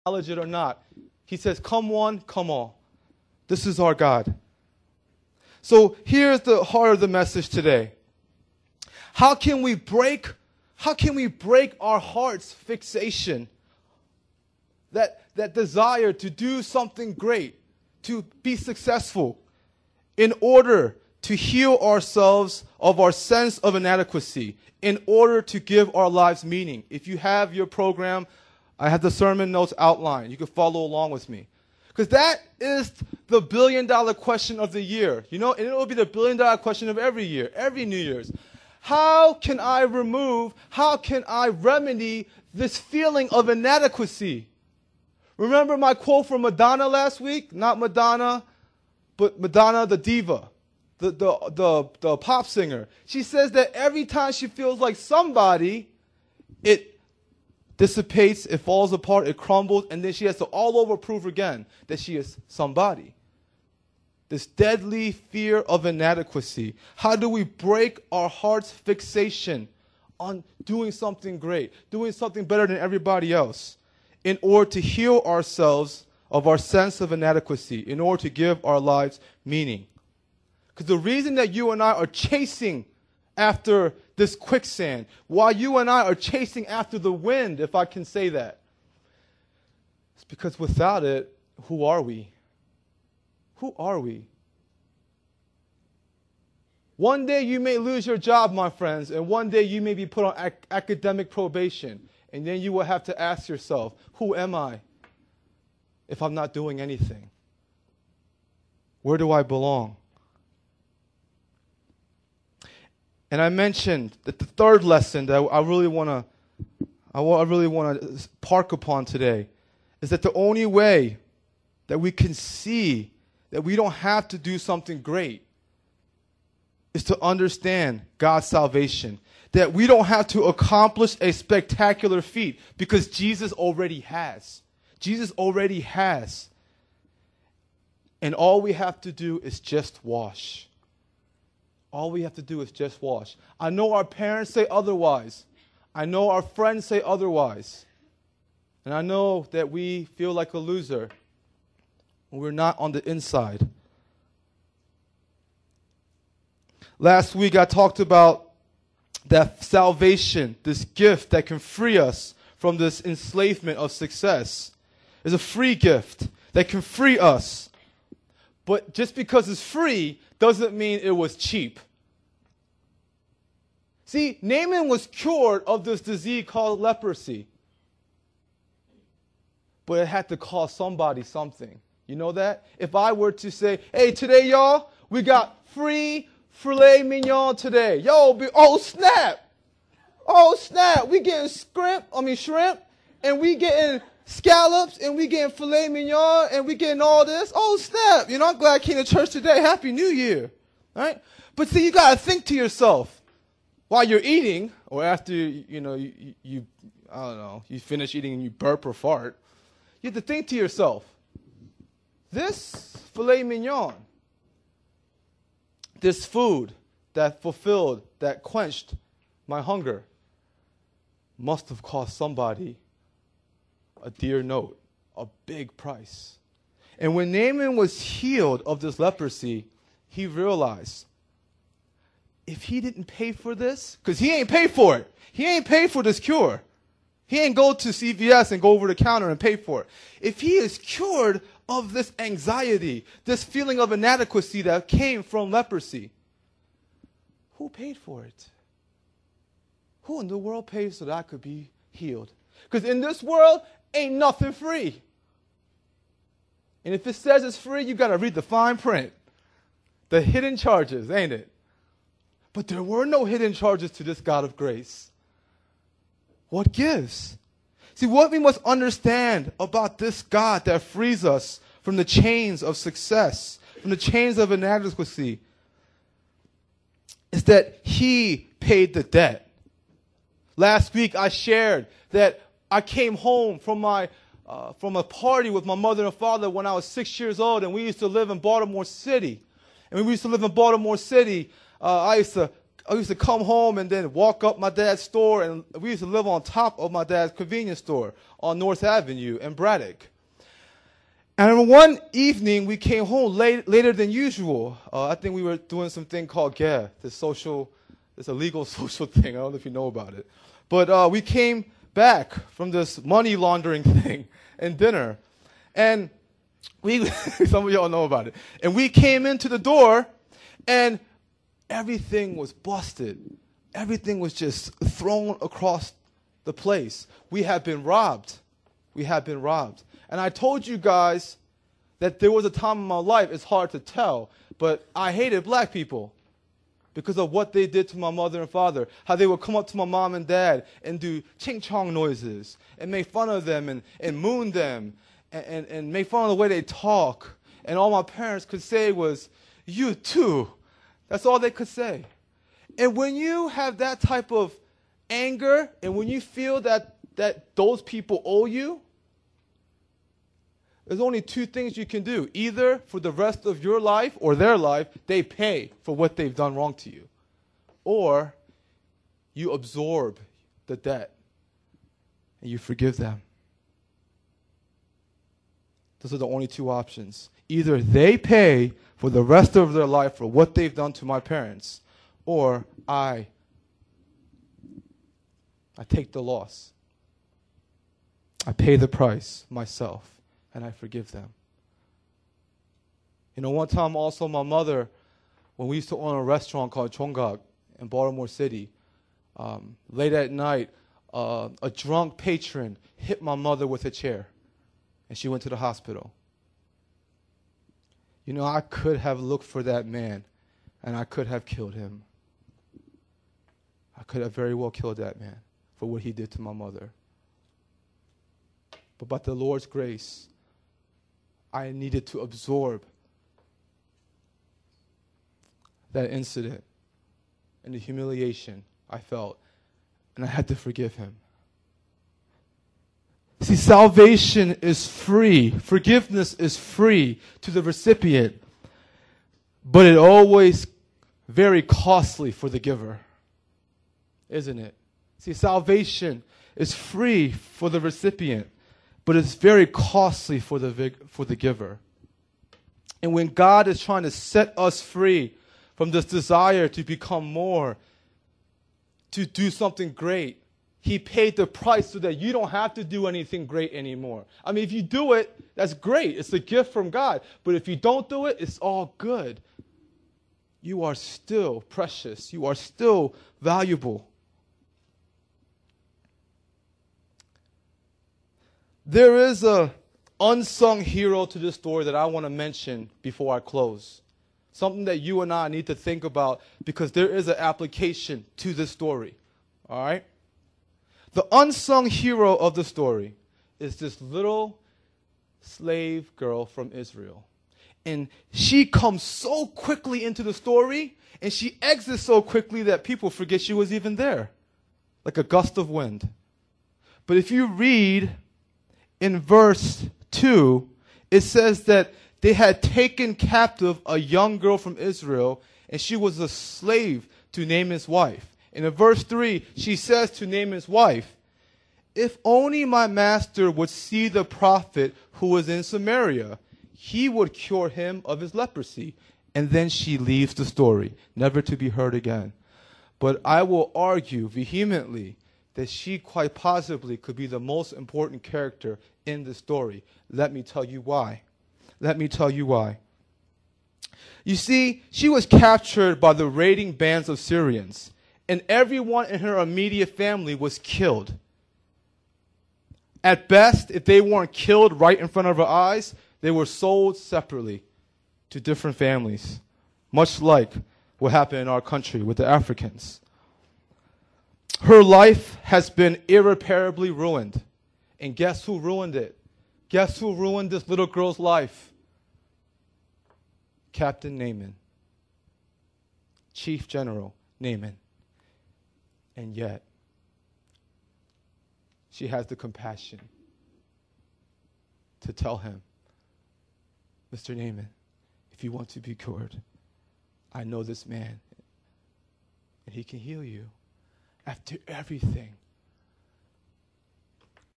acknowledge it or not. He says, come one, come all. This is our God. So here's the heart of the message today. How can we break our heart's fixation? That desire to do something great, to be successful, in order to heal ourselves of our sense of inadequacy, in order to give our lives meaning. If you have your program, I have the sermon notes outlined. You can follow along with me. Because that is the billion-dollar question of the year. You know, and it will be the billion-dollar question of every year, every New Year's. How can I remedy this feeling of inadequacy? Remember my quote from Madonna last week? Not Madonna, but Madonna the diva, the pop singer. She says that every time she feels like somebody, it dissipates, it falls apart, it crumbles, and then she has to all over prove again that she is somebody. This deadly fear of inadequacy. How do we break our heart's fixation on doing something great, doing something better than everybody else, in order to heal ourselves of our sense of inadequacy, in order to give our lives meaning? Because the reason that you and I are chasing after this quicksand, while you and I are chasing after the wind, if I can say that, it's because without it, who are we? Who are we? One day you may lose your job, my friends, and one day you may be put on academic probation. And then you will have to ask yourself, who am I if I'm not doing anything? Where do I belong? And I mentioned that the third lesson that I really want to park upon today is that the only way that we can see that we don't have to do something great is to understand God's salvation. That we don't have to accomplish a spectacular feat because Jesus already has. Jesus already has. And all we have to do is just wash. All we have to do is just wash. I know our parents say otherwise. I know our friends say otherwise. And I know that we feel like a loser when we're not on the inside. Last week I talked about that salvation, this gift that can free us from this enslavement of success, is a free gift that can free us. But just because it's free doesn't mean it was cheap. See, Naaman was cured of this disease called leprosy. But it had to cost somebody something. You know that? If I were to say, hey, today, y'all, we got free filet mignon today. Oh, snap. Oh, snap. We getting shrimp, and we getting scallops, and we getting filet mignon, and we getting all this. Oh, snap. You know, I'm glad I came to church today. Happy New Year. Right? But see, you got to think to yourself while you're eating, or after, you finish eating and you burp or fart. You have to think to yourself, this filet mignon, this food that fulfilled, that quenched my hunger, must have cost somebody a dear note, a big price. And when Naaman was healed of this leprosy, he realized, if he didn't pay for this, because he ain't paid for it. He ain't paid for this cure. He ain't go to CVS and go over the counter and pay for it. If he is cured of this anxiety, this feeling of inadequacy that came from leprosy, who paid for it? Who in the world paid so that I could be healed? Because in this world, ain't nothing free. And if it says it's free, you got to read the fine print. The hidden charges, ain't it? But there were no hidden charges to this God of grace. What gives? See, what we must understand about this God that frees us from the chains of success, from the chains of inadequacy, is that he paid the debt. Last week I shared that I came home from a party with my mother and father when I was 6 years old, and we used to live in Baltimore City. And when we used to live in Baltimore City, I used to I used to come home and then walk up my dad's store, and we used to live on top of my dad's convenience store on North Avenue in Braddock. And one evening, we came home later than usual. I think we were doing something called GAA, it's a legal social thing. I don't know if you know about it. But we came back from this money laundering thing and dinner. And some of y'all know about it. And we came into the door, and everything was busted. Everything was just thrown across the place. We had been robbed. And I told you guys that there was a time in my life, it's hard to tell, but I hated black people because of what they did to my mother and father, how they would come up to my mom and dad and do ching-chong noises and make fun of them and moon them and make fun of the way they talk. And all my parents could say was, "You too." That's all they could say. And when you have that type of anger and when you feel that those people owe you, there's only two things you can do. Either for the rest of your life or their life, they pay for what they've done wrong to you. Or you absorb the debt and you forgive them. Those are the only two options. Either they pay for the rest of their life for what they've done to my parents, or I take the loss. I pay the price myself. And I forgive them. You know, one time also my mother, when we used to own a restaurant called Chonggak in Baltimore City, late at night, a drunk patron hit my mother with a chair, and she went to the hospital. You know, I could have looked for that man, and I could have killed him. I could have very well killed that man for what he did to my mother. But by the Lord's grace, I needed to absorb that incident and the humiliation I felt, and I had to forgive him. See, salvation is free. Forgiveness is free to the recipient, but it always very costly for the giver, isn't it? See, salvation is free for the recipient, but it's very costly for the giver. And when God is trying to set us free from this desire to become more, to do something great, He paid the price so that you don't have to do anything great anymore. I mean, if you do it, that's great. It's a gift from God. But if you don't do it, it's all good. You are still precious. You are still valuable. There is an unsung hero to this story that I want to mention before I close. Something that you and I need to think about because there is an application to this story. All right? The unsung hero of the story is this little slave girl from Israel. And she comes so quickly into the story, and she exits so quickly that people forget she was even there, like a gust of wind. But if you read in verse 2, it says that they had taken captive a young girl from Israel, and she was a slave to Naaman's wife. And in verse 3, she says to Naaman's wife, "If only my master would see the prophet who was in Samaria, he would cure him of his leprosy." And then she leaves the story, never to be heard again. But I will argue vehemently that she quite possibly could be the most important character in the story. Let me tell you why. You see, she was captured by the raiding bands of Syrians, and everyone in her immediate family was killed. At best, if they weren't killed right in front of her eyes, they were sold separately to different families, much like what happened in our country with the Africans. Her life has been irreparably ruined. And guess who ruined it? Guess who ruined this little girl's life? Captain Naaman. Chief General Naaman. And yet, she has the compassion to tell him, "Mr. Naaman, if you want to be cured, I know this man. and he can heal you. After everything